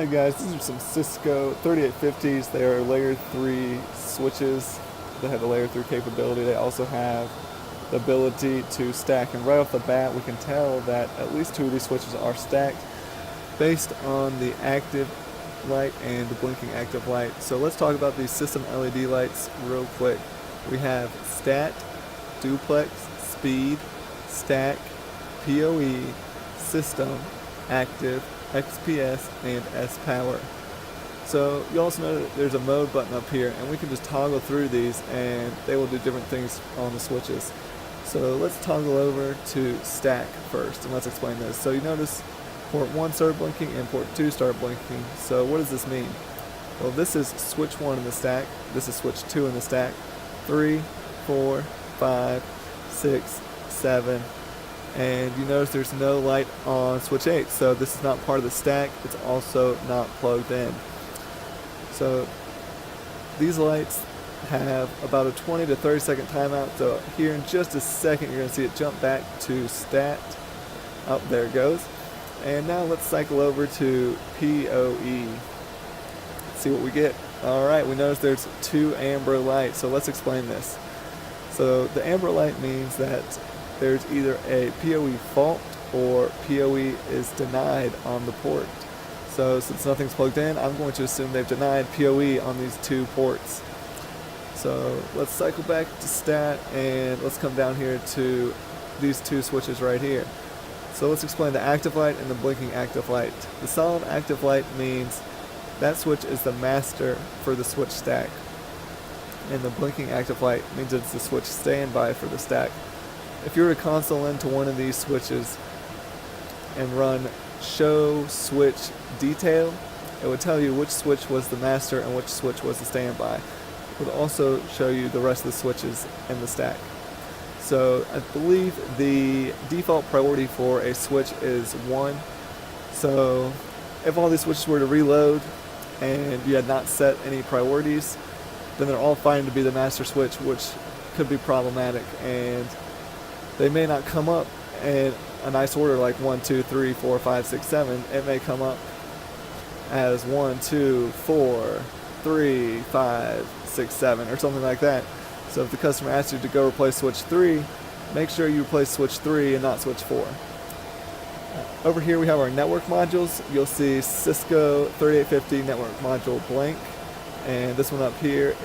Hey guys, these are some Cisco 3850s. They are layer 3 switches that have the layer 3 capability. They also have the ability to stack, and right off the bat we can tell that at least 2 of these switches are stacked based on the active light and the blinking active light. So let's talk about these system LED lights real quick. We have stat, duplex, speed, stack, PoE, system, active, XPS, and S power. So you also know that there's a mode button up here, and we can just toggle through these and they will do different things on the switches. So let's toggle over to stack first, and let's explain this. So you notice port 1 started blinking and port 2 started blinking. So what does this mean? Well, this is switch 1 in the stack, this is switch 2 in the stack, 3, 4, 5, 6, 7, and you notice there's no light on switch 8, so this is not part of the stack. It's also not plugged in. So these lights have about a 20 to 30 second timeout, so here in just a second you're going to see it jump back to stat. Oh, there it goes. And now let's cycle over to PoE. Let's see what we get. Alright, we notice there's 2 amber lights, so let's explain this. So the amber light means that there's either a PoE fault or PoE is denied on the port. So since nothing's plugged in, I'm going to assume they've denied PoE on these 2 ports. So let's cycle back to stat and let's come down here to these 2 switches right here. So let's explain the active light and the blinking active light. The solid active light means that switch is the master for the switch stack, and the blinking active light means it's the switch standby for the stack. If you were to console into one of these switches and run show switch detail, it would tell you which switch was the master and which switch was the standby. It would also show you the rest of the switches in the stack. So I believe the default priority for a switch is 1. So if all these switches were to reload and you had not set any priorities, then they're all fine to be the master switch, which could be problematic, and they may not come up in a nice order like 1, 2, 3, 4, 5, 6, 7. It may come up as 1, 2, 4, 3, 5, 6, 7, or something like that. So if the customer asks you to go replace switch 3, make sure you replace switch 3 and not switch 4. Over here we have our network modules. You'll see Cisco 3850 network module blank, and this one up here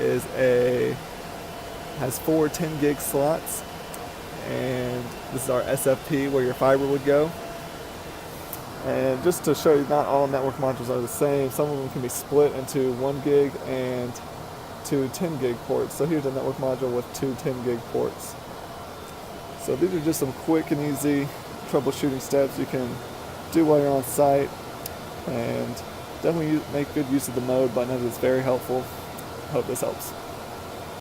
has 4 10 gig slots, and this is our SFP where your fiber would go. And just to show you, not all network modules are the same. Some of them can be split into 1 gig and 2 10 gig ports. So here's a network module with 2 10 gig ports. So these are just some quick and easy troubleshooting steps you can do while you're on site, and definitely make good use of the mode button. It's very helpful. Hope this helps.